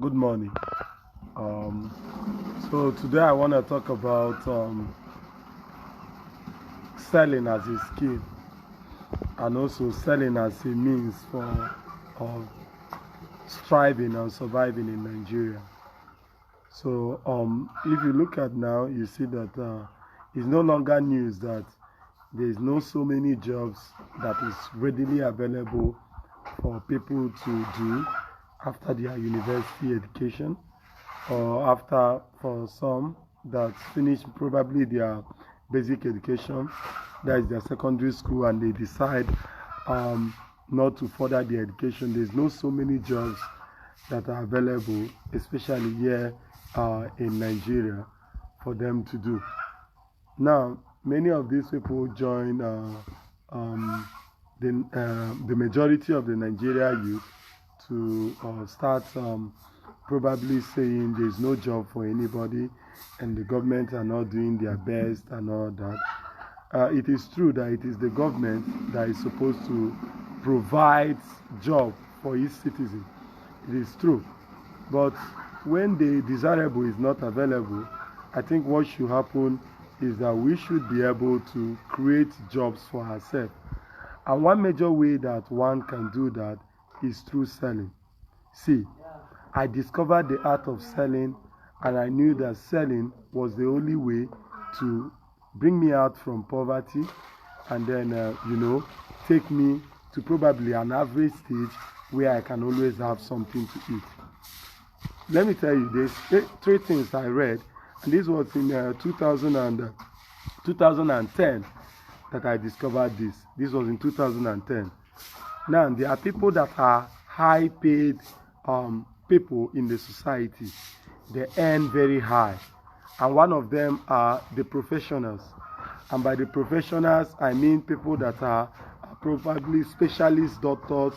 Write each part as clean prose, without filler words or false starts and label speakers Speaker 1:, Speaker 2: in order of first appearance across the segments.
Speaker 1: Good morning. So today I want to talk about selling as a skill and also selling as a means for uh, striving and surviving in Nigeria. So if you look at now, you see that it's no longer news that there is no so many jobs that is readily available for people to do after their university education, or after, for some that finish probably their basic education, that is their secondary school, and they decide um, not to further their education. There's no so many jobs that are available, especially here in Nigeria, for them to do. Now, many of these people join the majority of the Nigeria youth to start probably saying there's no job for anybody and the government are not doing their best and all that. It is true that it is the government that is supposed to provide job for its citizen. It is true. But when the desirable is not available, I think what should happen is that we should be able to create jobs for ourselves. And one major way that one can do that is through selling. See, I discovered the art of selling, and I knew that selling was the only way to bring me out from poverty and then, take me to probably an average stage where I can always have something to eat. Let me tell you, there's three things I read, and this was in 2010 that I discovered this. This was in 2010. Now, there are people that are high paid people in the society. They earn very high. And one of them are the professionals. And by the professionals, I mean people that are probably specialist doctors,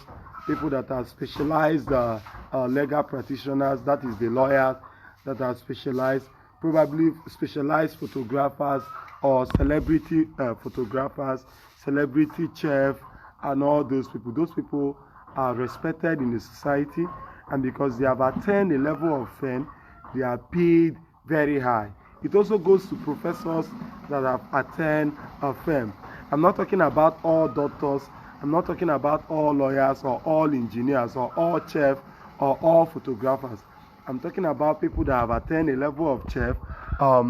Speaker 1: people that are specialized legal practitioners, that is the lawyers that are specialized, probably specialized photographers or celebrity photographers, celebrity chef, and all those people. Those people are respected in the society, and because they have attained a level of fame, they are paid very high. It also goes to professors that have attained fame. I'm not talking about all doctors, I'm not talking about all lawyers or all engineers or all chefs or all photographers. I'm talking about people that have attained a level of chef, a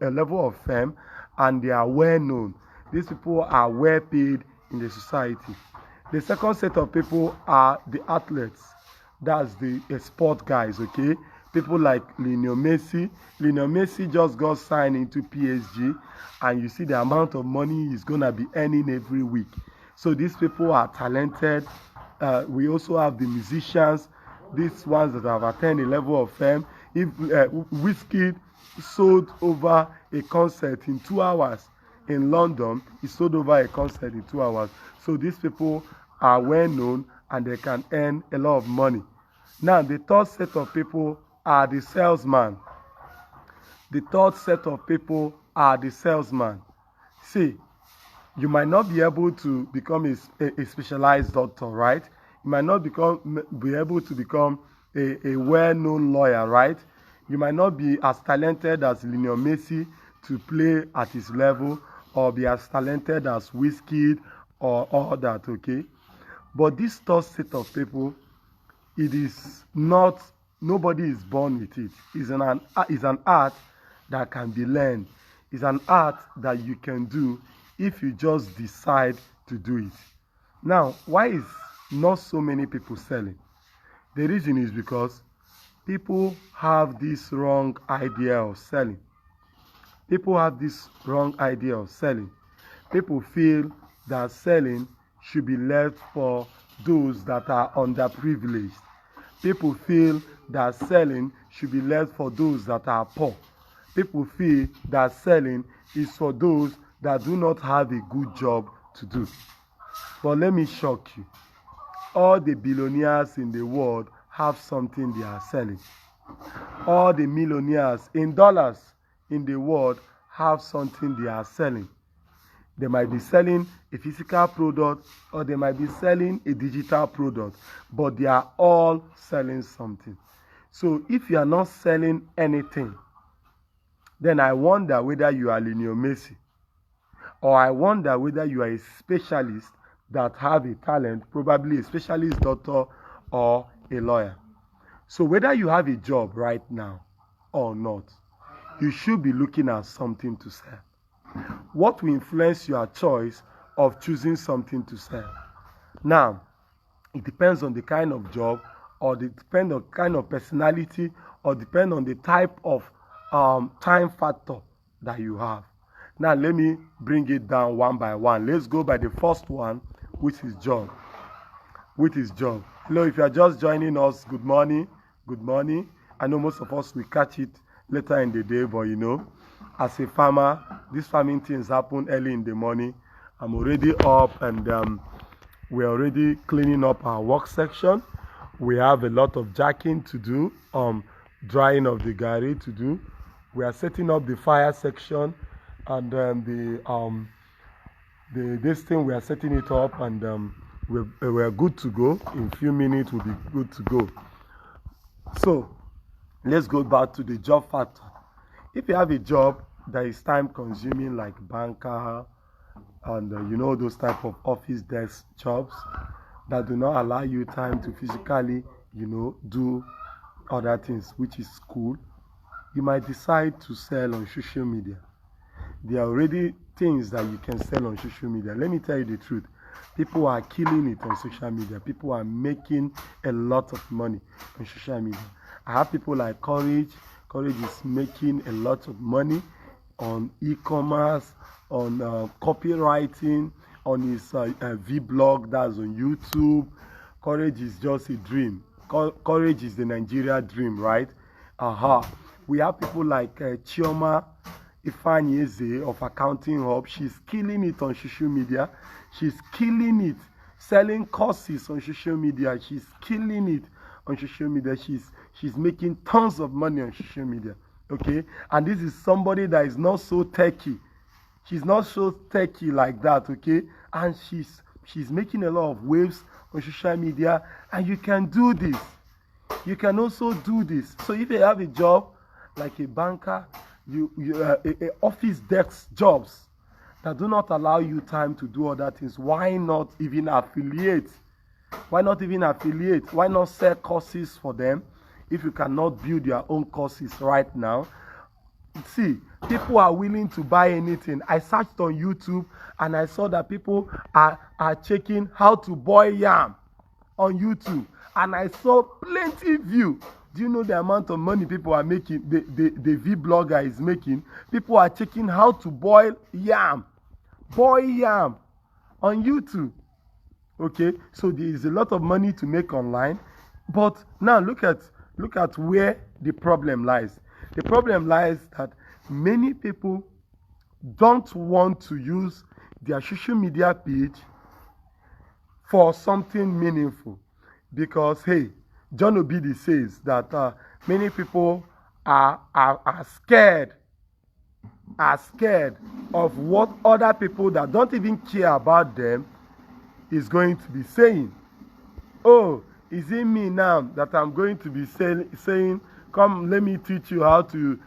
Speaker 1: level of fame, and they are well known. These people are well paid in the society. The second set of people are the athletes. That's the sport guys, okay? People like Lionel Messi. Lionel Messi just got signed into PSG, and you see the amount of money he's gonna be earning every week. So these people are talented. We also have the musicians, these ones that have attained a level of fame. If Whiskey sold over a concert in 2 hours in London, he sold over a concert in 2 hours. So these people are well known and they can earn a lot of money. Now, the third set of people are the salesman. The third set of people are the salesman. See, you might not be able to become a specialized doctor, right? You might not be able to become a well-known lawyer, right? You might not be as talented as Lionel Messi to play at his level, or be as talented as Whiskey or all that, okay? But this third set of people, it is not, nobody is born with it. It's an art that can be learned. It's an art that you can do if you just decide to do it. Now, why is not so many people selling? The reason is because people have this wrong idea of selling. People have this wrong idea of selling. People feel that selling should be left for those that are underprivileged. People feel that selling should be left for those that are poor. People feel that selling is for those that do not have a good job to do. But let me shock you. All the billionaires in the world have something they are selling. All the millionaires in dollars in the world have something they are selling. They might be selling a physical product or they might be selling a digital product, but they are all selling something. So if you are not selling anything, then I wonder whether you are Lionel Messi, or I wonder whether you are a specialist that have a talent, probably a specialist doctor or a lawyer. So whether you have a job right now or not, you should be looking at something to sell. What will influence your choice of choosing something to sell? Now, it depends on the kind of job, or depend on the kind of personality, or depend on the type of time factor that you have. Now let me bring it down one by one. Let's go by the first one, which is job. Hello, if you are just joining us, good morning. I know most of us will catch it later in the day, but you know, as a farmer, these farming things happen early in the morning. I'm already up, and we're already cleaning up our work section. We have a lot of jacking to do, drying of the garri to do. We are setting up the fire section, and this thing, we are setting it up, and we're good to go. In a few minutes we'll be good to go. So let's go back to the job factor. If you have a job that is time consuming, like banker and you know, those type of office desk jobs that do not allow you time to physically, you know, do other things, which is cool, you might decide to sell on social media. There are already things that you can sell on social media. Let me tell you the truth. People are killing it on social media. People are making a lot of money on social media. I have people like Courage. Courage is making a lot of money on e-commerce, on copywriting, on his vlog, that's on YouTube. Courage is just a dream. Courage is the Nigeria dream, right? We have people like Chioma Ifanyeze of Accounting Hub. She's killing it on social media. She's killing it selling courses on social media. She's killing it on social media. She's making tons of money on social media. Okay, and this is somebody that is not so techy. She's not so techy like that. Okay, and she's making a lot of waves on social media, and you can do this. You can also do this. So if you have a job like a banker, a office desk jobs that do not allow you time to do other things, why not even affiliate? Why not even affiliate? Why not sell courses for them if you cannot build your own courses right now? See, people are willing to buy anything. I searched on YouTube and I saw that people are checking how to boil yam on YouTube, and I saw plenty view. Do you know the amount of money people are making? The vlogger is making. People are checking how to boil yam on YouTube. Okay, so there is a lot of money to make online. But now look at where the problem lies. The problem lies that many people don't want to use their social media page for something meaningful, because hey, John Obidi says that many people are scared of what other people that don't even care about them is going to be saying. Oh, is it me now that I'm going to be saying, come, let me teach you how to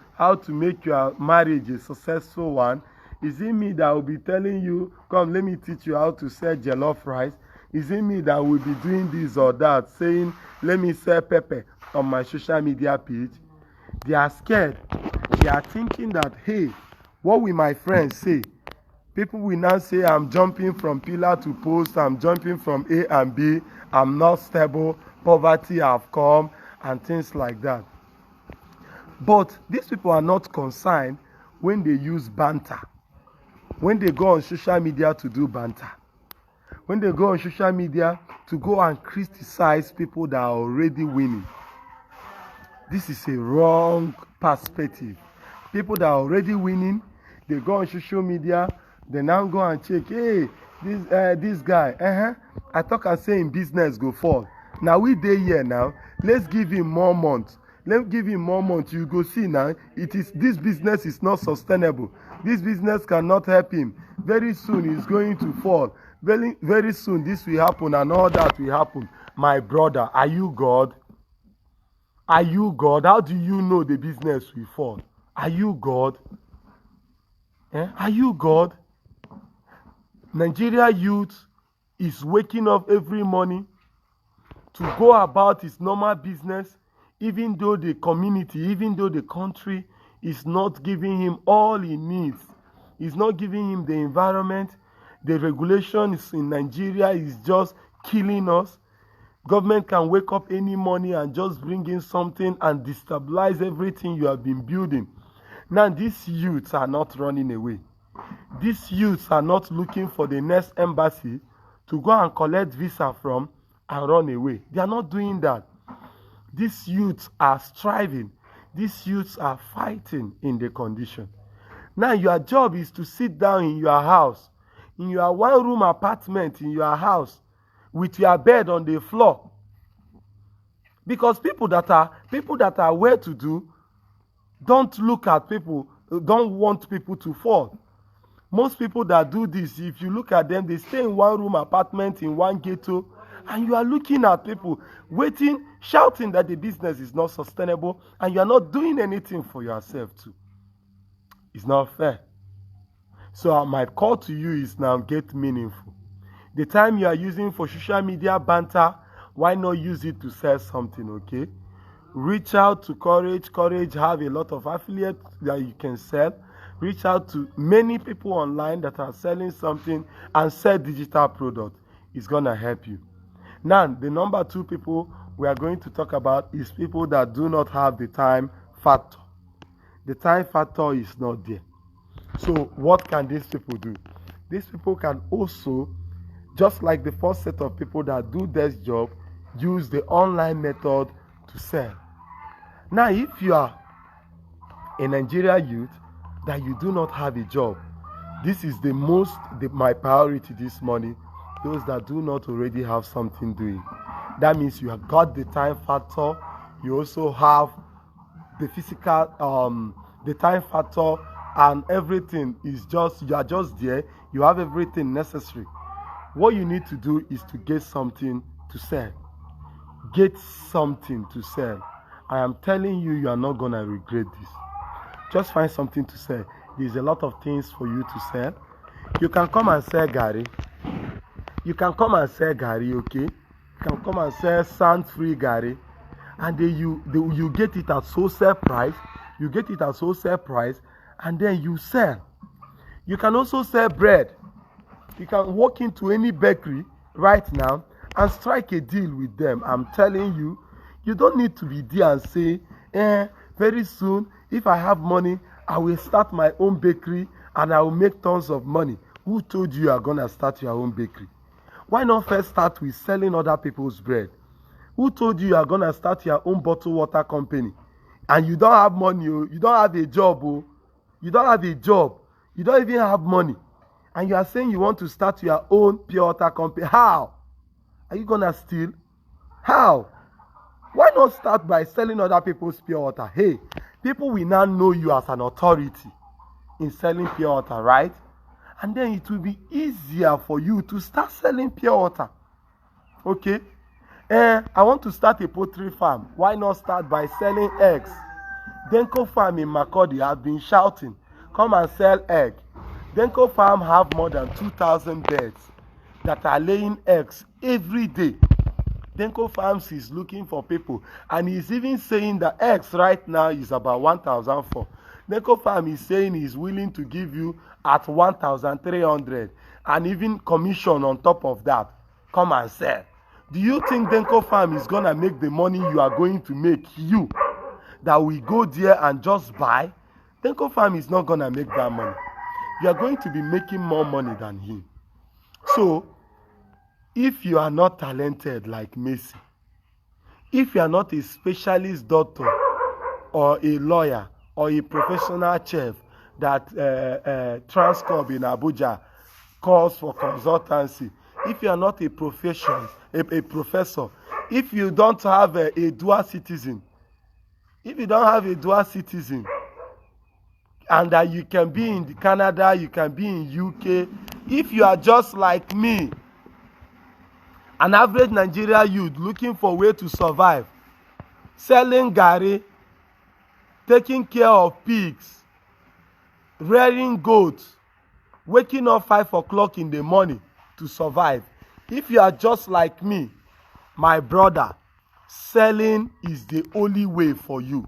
Speaker 1: make your marriage a successful one? Is it me that will be telling you, come, let me teach you how to sell jollof rice? Is it me that will be doing this or that, saying, let me sell pepper on my social media page? They are scared. They are thinking that, hey, what will my friends say? People will now say, I'm jumping from pillar to post, I'm jumping from A and B, I'm not stable, poverty have come, and things like that. But these people are not concerned when they use banter, when they go on social media to do banter, when they go on social media to go and criticize people that are already winning. This is a wrong perspective. People that are already winning, they go on social media, they now go and check, hey, this guy, I talk and say in business go fall. Now we dey here now, let's give him more months. Let's give him more months. You go see now, this business is not sustainable. This business cannot help him. Very soon he's going to fall. Very, very soon this will happen and all that will happen. My brother, are you God? Are you God? How do you know the business will fall? Are you God? Are you God? Nigeria youth is waking up every morning to go about his normal business, even though the community, even though the country is not giving him all he needs. It's not giving him the environment. The regulations in Nigeria is just killing us. Government can wake up any morning and just bring in something and destabilize everything you have been building. Now, these youths are not running away. These youths are not looking for the next embassy to go and collect visa from and run away. They are not doing that. These youths are striving. These youths are fighting in the condition. Now, your job is to sit down in your house, in your one-room apartment in your house, with your bed on the floor. Because people that are well-to-do don't look at people, don't want people to fall. Most people that do this, if you look at them, they stay in one-room apartment in one ghetto, and you are looking at people waiting, shouting that the business is not sustainable, and you are not doing anything for yourself too. It's not fair. So my call to you is now, get meaningful. The time you are using for social media banter, why not use it to sell something, okay? Reach out to Courage. Courage have a lot of affiliates that you can sell. Reach out to many people online that are selling something and sell digital products. It's going to help you. Now, the number 2 people we are going to talk about is people that do not have the time factor. The time factor is not there. So what can these people do? These people can also, just like the first set of people that do this job, use the online method to sell. Now, if you are a Nigerian youth that you do not have a job, this is my priority this morning. Those that do not already have something doing. That means you have got the time factor. You also have the physical, the time factor, and everything is just, you are just there. You have everything necessary. What you need to do is to get something to sell. Get something to sell. I am telling you, you are not going to regret this. Just find something to sell. There's a lot of things for you to sell. You can come and sell Gary. You can come and sell Gary, okay? You can come and sell sand-free Gary. And then you get it at wholesale price. You get it at wholesale price. And then you sell. You can also sell bread. You can walk into any bakery right now and strike a deal with them. I'm telling you, you don't need to be there and say, very soon, if I have money, I will start my own bakery and I will make tons of money. Who told you are going to start your own bakery? Why not first start with selling other people's bread? Who told you are going to start your own bottled water company? And you don't have money, you don't have a job, you don't have a job, you don't even have money. And you are saying you want to start your own pure water company. How? Are you going to steal? How? Why not start by selling other people's pure water? Hey, people will now know you as an authority in selling pure water, right? And then it will be easier for you to start selling pure water. Okay? I want to start a poultry farm. Why not start by selling eggs? Denko Farm in Makurdi have been shouting, come and sell egg. Denko Farm have more than 2,000 birds that are laying eggs every day. Denko Farms is looking for people, and he's even saying that eggs right now is about 1,004. Denko Farm is saying he's willing to give you at 1,300 and even commission on top of that. Come and sell. Do you think Denko Farm is going to make the money you are going to make, you, that we go there and just buy? Denko Farm is not going to make that money. You are going to be making more money than him. So, if you are not talented like Messi, if you are not a specialist doctor or a lawyer or a professional chef that Transcorp in Abuja calls for consultancy, if you are not a professor, if you don't have a dual citizen, if you don't have a dual citizen, and that you can be in Canada, you can be in UK, if you are just like me, an average Nigerian youth looking for a way to survive, selling garri, taking care of pigs, rearing goats, waking up 5 o'clock in the morning to survive. If you are just like me, my brother, selling is the only way for you.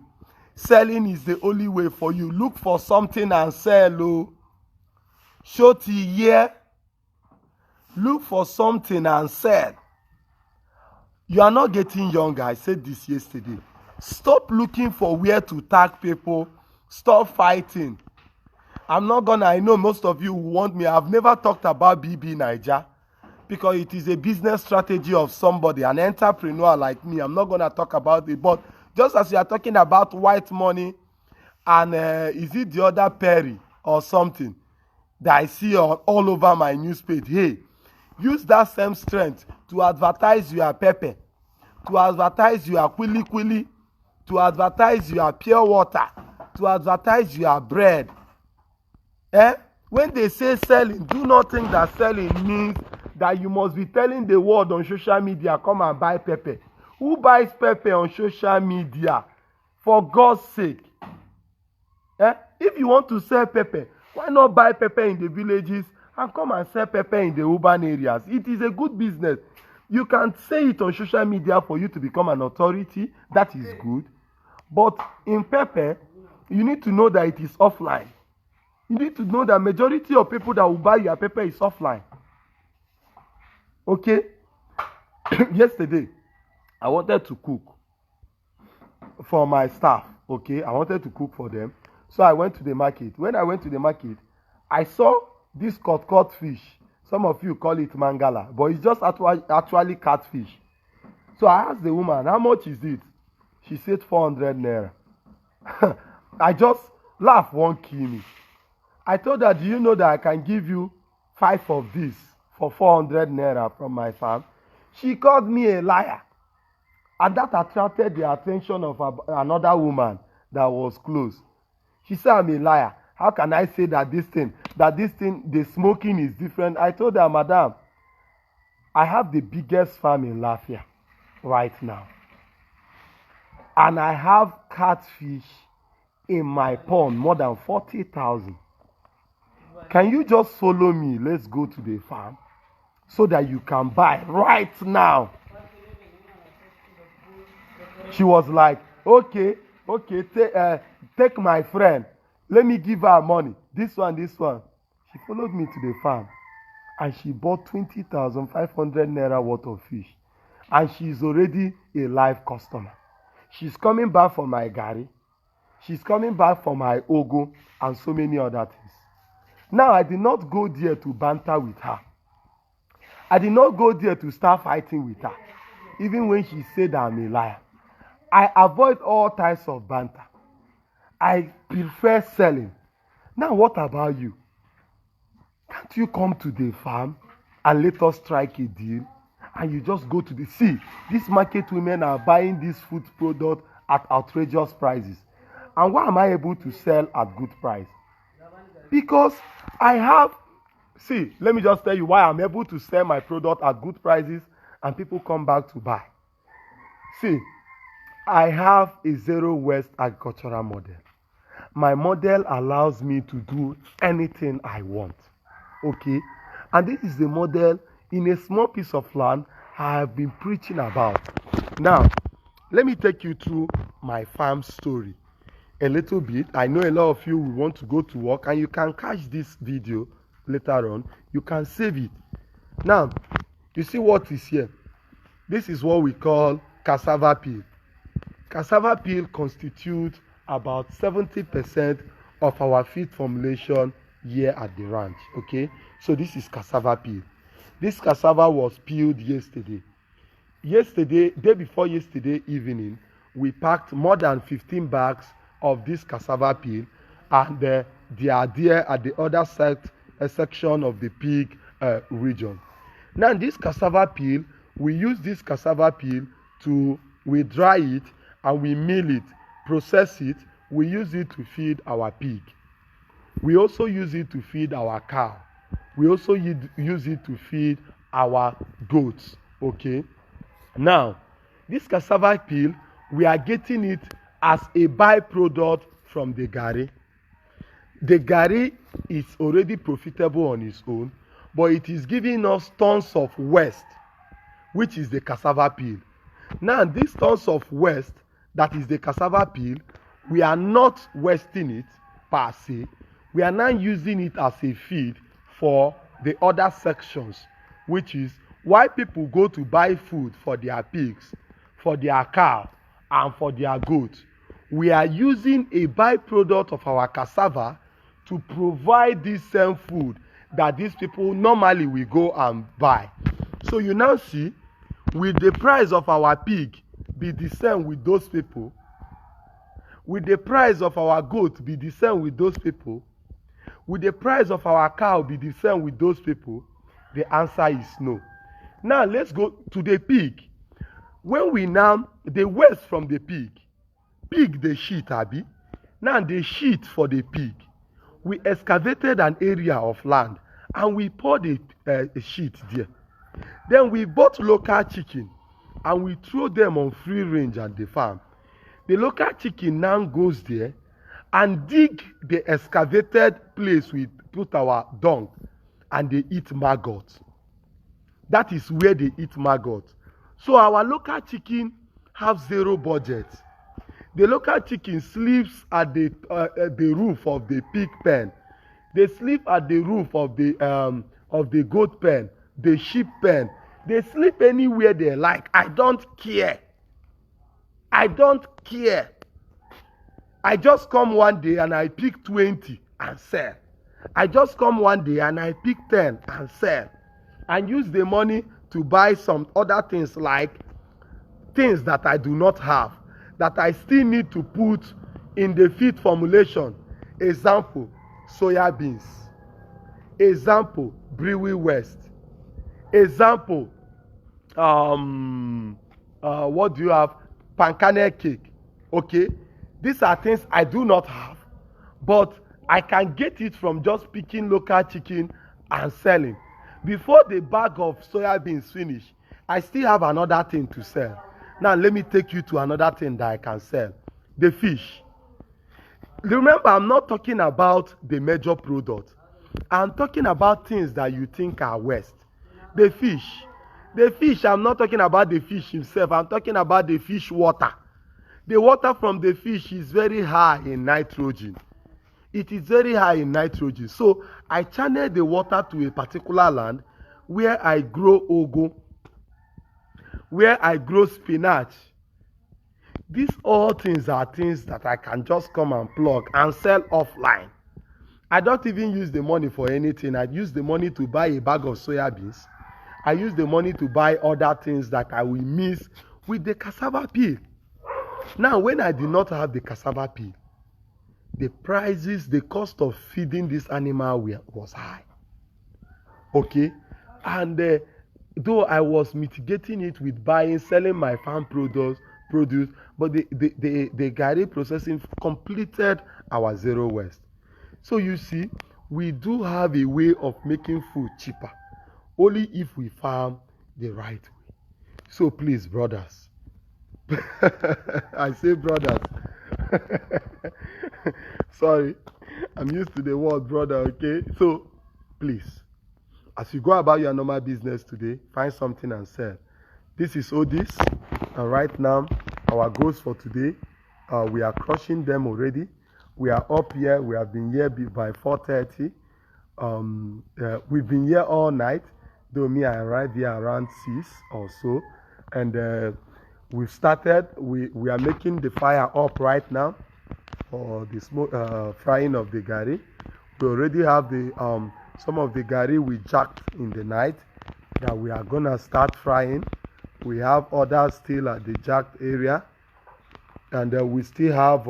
Speaker 1: Selling is the only way for you. Look for something and sell. Oh. Shorty here. Look for something and sell. You are not getting younger. I said this yesterday. Stop looking for where to tag people. Stop fighting. I know most of you want me. I've never talked about BB Niger because it is a business strategy of somebody, an entrepreneur like me. I'm not gonna talk about it. But just as you are talking about white money and is it the other Perry or something that I see all over my newspaper? Hey, use that same strength to advertise your pepper, to advertise your kwili, to advertise your pure water, to advertise your bread. When they say selling, do not think that selling means that you must be telling the world on social media, come and buy pepper. Who buys pepper on social media? For God's sake. If you want to sell pepper, why not buy pepper in the villages and come and sell pepper in the urban areas? It is a good business. You can say it on social media for you to become an authority. That is good. But in pepper, you need to know that it is offline. You need to know that majority of people that will buy your pepper is offline. Okay? Yesterday, I wanted to cook for my staff. Okay? I wanted to cook for them. So I went to the market. When I went to the market, I saw this cut fish. Some of you call it mangala, but it's just actually catfish. So I asked the woman, how much is it? She said 400 naira. I just laughed, won't kill me. I told her, do you know that I can give you 5 of this for 400 naira from my farm? She called me a liar. And that attracted the attention of another woman that was close. She said, I'm a liar. How can I say that this thing, the smoking is different? I told her, madam, I have the biggest farm in Lafia right now. And I have catfish in my pond, more than 40,000. Can you just follow me? Let's go to the farm so that you can buy right now. She was like, okay, take my friend. Let me give her money. This one. She followed me to the farm and she bought 20,500 naira worth of fish. And she's already a live customer. She's coming back for my garri. She's coming back for my ogo and so many other things. Now, I did not go there to banter with her. I did not go there to start fighting with her. Even when she said I'm a liar. I avoid all types of banter. I prefer selling. Now, what about you? Can't you come to the farm and let us strike a deal? And you just go to the sea. These market women are buying this food product at outrageous prices. And why am I able to sell at good price? Because I have, let me just tell you why I'm able to sell my product at good prices and people come back to buy. I have a zero waste agricultural model. My model allows me to do anything I want. Okay? And this is the model in a small piece of land I have been preaching about. Now, let me take you through my farm story a little bit. I know a lot of you will want to go to work and you can catch this video later on. You can save it. Now, you see what is here? This is what we call cassava peel. Cassava peel constitutes about 70% of our feed formulation here at the ranch. Okay, so this is cassava peel. This cassava was peeled yesterday. Day before yesterday evening, we packed more than 15 bags of this cassava peel, and they are there at the other side, section of the pig region. Now, this cassava peel, we use this cassava peel we dry it and we mill it, process it. We use it to feed our pig. We also use it to feed our cow. We also use it to feed our goats. Okay. Now, this cassava peel, we are getting it as a byproduct from the garri. The garri is already profitable on its own, but it is giving us tons of waste, which is the cassava peel. Now, these tons of waste, that is the cassava peel, we are not wasting it per se. We are now using it as a feed for the other sections, which is why people go to buy food for their pigs, for their cow, and for their goats. We are using a byproduct of our cassava to provide this same food that these people normally will go and buy. So you now see, will the price of our pig be the same with those people? Will the price of our goat be the same with those people? Will the price of our cow be the same with those people? The answer is no. Now let's go to the pig. When we now, the waste from the pig the shit, abi. Now the shit for the pig, we excavated an area of land and we poured a shit there. Then we bought local chicken and we throw them on free range at the farm. The local chicken now goes there and dig the excavated place we put our dung, and they eat maggots. That is where they eat maggots. So our local chicken have zero budget. The local chicken sleeps at the roof of the pig pen. They sleep at the roof of the goat pen, the sheep pen. They sleep anywhere they like. I don't care. I don't care. I just come one day and I pick 20 and sell. I just come one day and I pick 10 and sell. And use the money to buy some other things, like things that I do not have, that I still need to put in the feed formulation. Example, soya beans. Example, brewery waste. Example, what do you have? Pancake cake. Okay, these are things I do not have, but I can get it from just picking local chicken and selling. Before the bag of soya beans finish, I still have another thing to sell. Now let me take you to another thing that I can sell. The fish. Remember, I'm not talking about the major product. I'm talking about things that you think are waste. The fish. The fish, I'm not talking about the fish himself. I'm talking about the fish water. The water from the fish is very high in nitrogen. It is very high in nitrogen. So I channel the water to a particular land where I grow ugu, where I grow spinach. These all things are things that I can just come and plug and sell offline. I don't even use the money for anything. I use the money to buy a bag of soya beans. I use the money to buy other things that I will mix with the cassava peel. Now, when I did not have the cassava peel, the prices, the cost of feeding this animal was high. Okay? And though I was mitigating it with selling my farm produce, but the garri processing completed our zero waste. So you see, we do have a way of making food cheaper, only if we farm the right way. So please, brothers, I say brothers. Sorry, I'm used to the word brother, okay? So please, as you go about your normal business today, find something and sell. This is Odis, and right now, our goals for today, we are crushing them already. We are up here. We have been here by 4:30. We've been here all night, though me, I arrived here around 6 or so. And we've started. We are making the fire up right now for the smoke, frying of the garri. We already have the some of the garri we jacked in the night that we are gonna start frying. We have others still at the jacked area, and we still have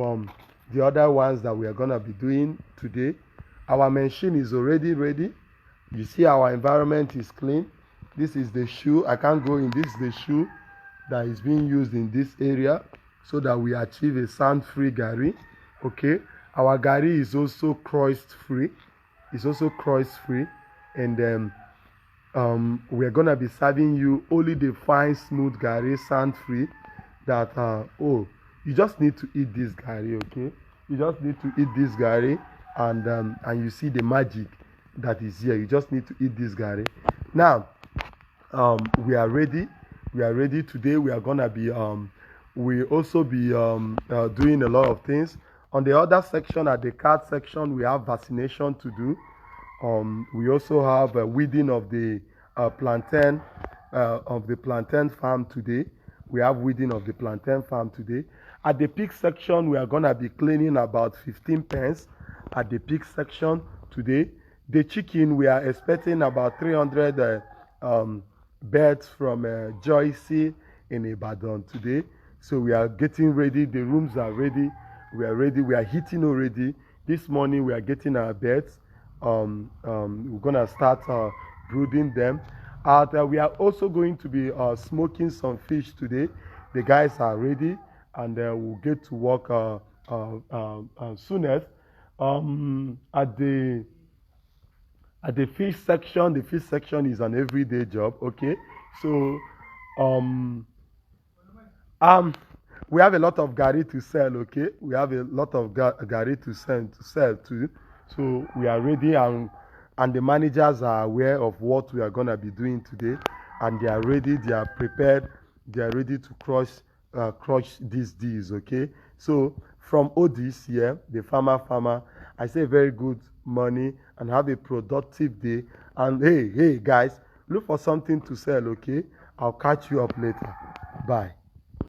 Speaker 1: the other ones that we are gonna be doing today. Our machine is already ready. You see, our environment is clean. This is the shoe. I can't go in. This is the shoe that is being used in this area so that we achieve a sand-free garri. Okay, our garri is also crust-free. It's also crust-free, and we are gonna be serving you only the fine, smooth garri, sand-free. that oh, you just need to eat this gari, okay? You just need to eat this gari, and you see the magic that is here. You just need to eat this gari. Now, we are ready. We are ready today. We are gonna be we also be doing a lot of things. On the other section, at the card section, we have vaccination to do. We also have a weeding of the plantain farm today. We have weeding of the plantain farm today. At the pig section, we are gonna be cleaning about 15 pens. At the pig section today, the chicken, we are expecting about 300 birds from Joyce in Ibadan today. So we are getting ready. The rooms are ready. We are ready. We are heating already. This morning we are getting our beds. We're gonna start brooding them. And we are also going to be smoking some fish today. The guys are ready, and we'll get to work soonest. At the fish section is an everyday job. Okay, so um, um, we have a lot of gari to sell. Okay, we have a lot of gari to sell too. So we are ready, and the managers are aware of what we are gonna be doing today, and they are ready. They are prepared. They are ready to crush these deals. Okay, so from Odis here, the farmer, I say very good morning and have a productive day. And hey guys, look for something to sell. Okay, I'll catch you up later. Bye.